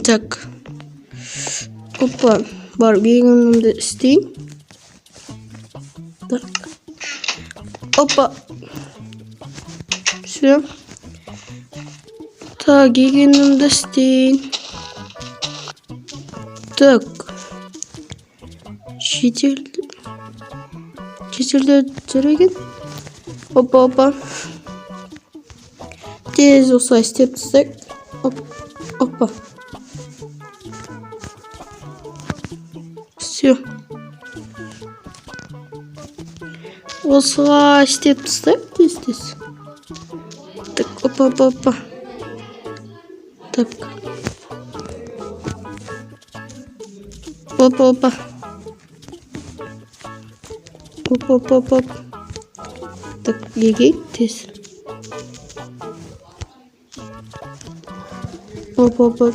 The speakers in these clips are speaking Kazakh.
Так. Опа. Бар, бегімімді істейін. Так. Опа. Все. Так, дегенімді істейін. Так. Шетелде жүр екен. Опа. Тез осылай істеп тастайық. Опа. Все. Осылай істеп тастайық тез. Так, опа. Так. Опа. Так, егей тез. Опа.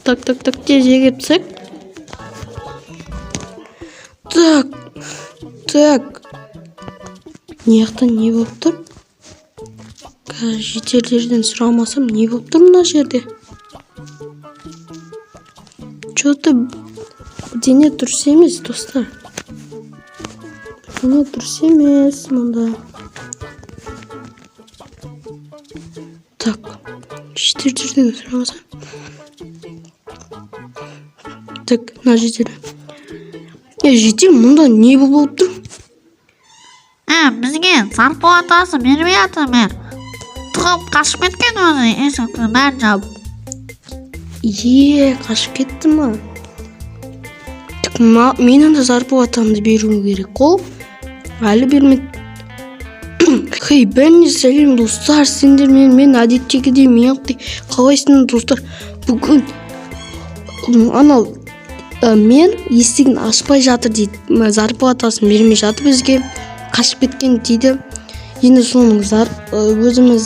Так, тез егеп тастайық. Так. Неяқтан не болып тұр? Жетерлерден сұрамасам не болып тұр мына жерде? Что-то дене дұрыс емес, достар. Дене дұрыс емес мұнда. Так, жетерлерден сұрамасам. Так, мына жетер. Жетер мұнда не болып тұр? Бізге зарплатасы бермей жатыр мен. Тығып қашып кеткен өзі есіктің бәрін жауып. Қашып кетті ма? Мен анда зарплатамды беруім керек қол. Әлі бермеді. Хей, бәріне сәлем достар, сендер мен әдеттегідей қалайсыңдар достар? Бүгін анау мен есігін ашпай жатыр дейді. Зарплатасын бермей жатыр бізге. Қашып кеткен дейді. Енді соның өзіміз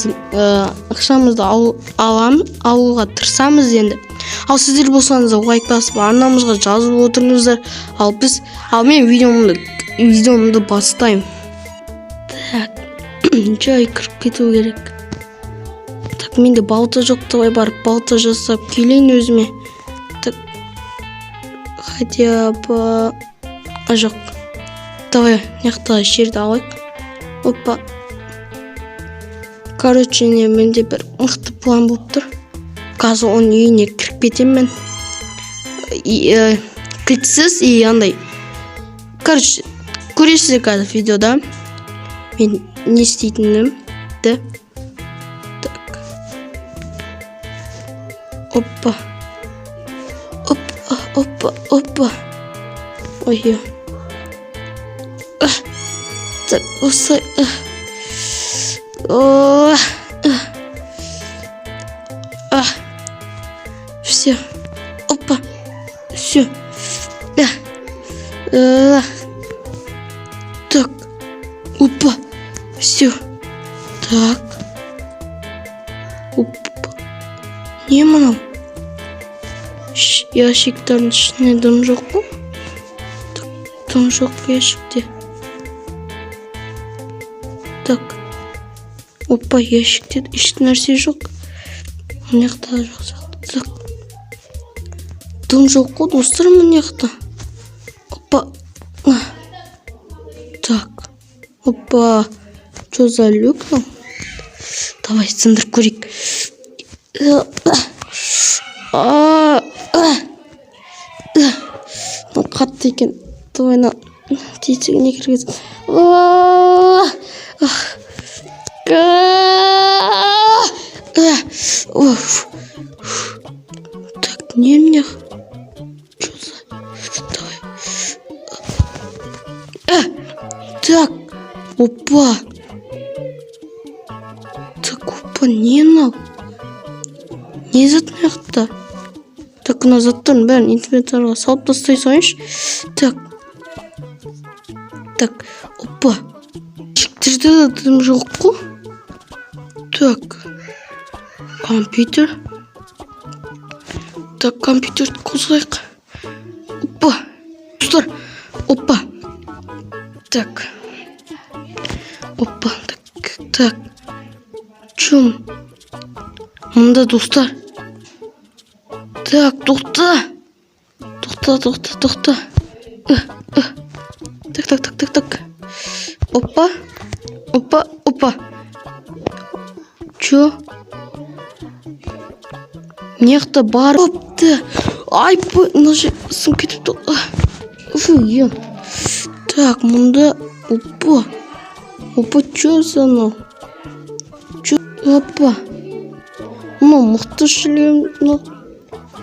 ақшамызды алуға тырысамыз енді. Ал сіздер болсаңыз лайк басып арнамызға жазып отырыңыздар. Ал мен видеомды бастаймын. Так, жай кіріп кету керек. Так, менде балта жоқ, давай барып балта жасап келейін өзіме. Так, хотя бы жоқ. Давай, яқтағы жерді алайық. Опа. Короче, менде бір мықты план болып тұр. Қазір оның үйіне кіріп кетемін мен. Кілтсіз и андай. Короче, көресіздер қазір видеода. Мен не істейтінімді. Так. Опа. Ой. Так, осылай. Все. Опа. Все. Так. Опа. Все. Так. Опа. Не мынау? Ящиктардың ішіне дым жоқ па? Дым жоқ ящикте. Так. Опа, ящикте еш нәрсе жоқ. Мына жақта жоқ. Так. Дым жоқ қой, достар, мына жақта. Опа. Так. Опа. Что за люк там? Давай сындырып көрейік. Қатты екен. Давай тесігіне кіргізіп. Так, не. Что за? Давай. Так. Опа. Так, опа, не мынау? Не зат мына жақта? Так, мына заттардың бәрін инвентарға салып тастай салайыншы. Так, опа. Шектерде де дым жоқ қой. Так. Компьютер. Так, компьютерді қосайық. Опа. Достар. Опа. Так. Опа. Так. Чум. Мында достар. Так, тоқта. Так. Опа. Чё? Мыняқта бар. Опты. Ай, нажы сым кетіп тұр. Офигенно. Так, мында. Опа, чё санау? Чё? Опа. Мықты шлем.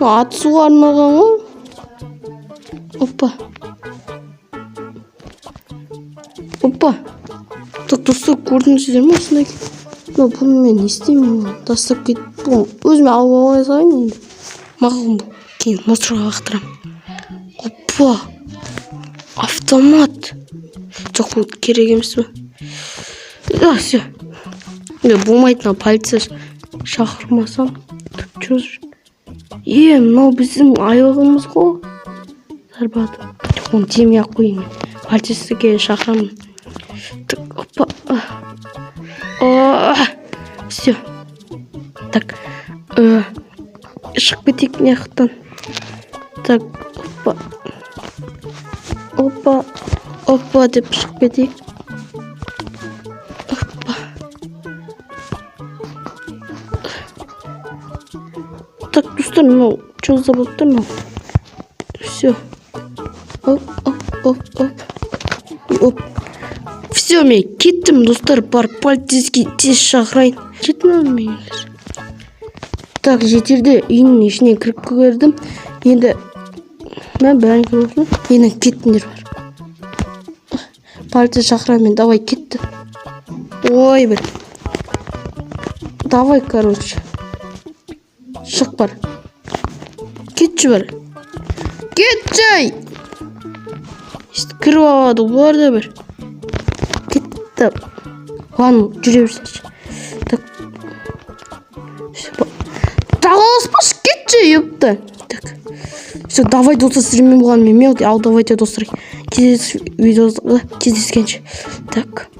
Ат суғармаған ғой. Опа. Так, достар, көрдіңіздер ме осындай? Бұны мен не істеймін? Тастап кетіп бұл. Өзіме алып алай салайын енді. Маған бұл. Кейін мусорға лақтырамын. Опа. Автомат. Жоқ, бұл керек емес пе? Да, все. Болмайтын, полиция шақырмасам. Мынау біздің айлығымыз ғой. Зарплата. Оны демей-ақ қойын. Полицияға шақырамын. Так, опа. Все. Так. Шығып кетейік мынаяқтан. Так, опа деп шығып кетейік. Так, достар, мынау что за болыпты мынау? Все. Оп. Все, мен кеттім, достар, бар полицейский тез шақырайын. Жеттім мен. Так, жетерде үйінің ішіне кіріп көрдім. Енді мен бәрін көрдім. Енді кеттіңдер бар. Полиция шақырайын, давай кетті. Ой, бір. Давай, короче. Шық бар. Кетші бар. Кетші! Кіріп алады, олар да бір. Кетті. Ладно, жүре берсінші. Так. Тағаласпаш, кетші, епті. Так. Все, давай, достар, сіздермен болған мен. Ал, давайте, достар. Кездескенше. Так.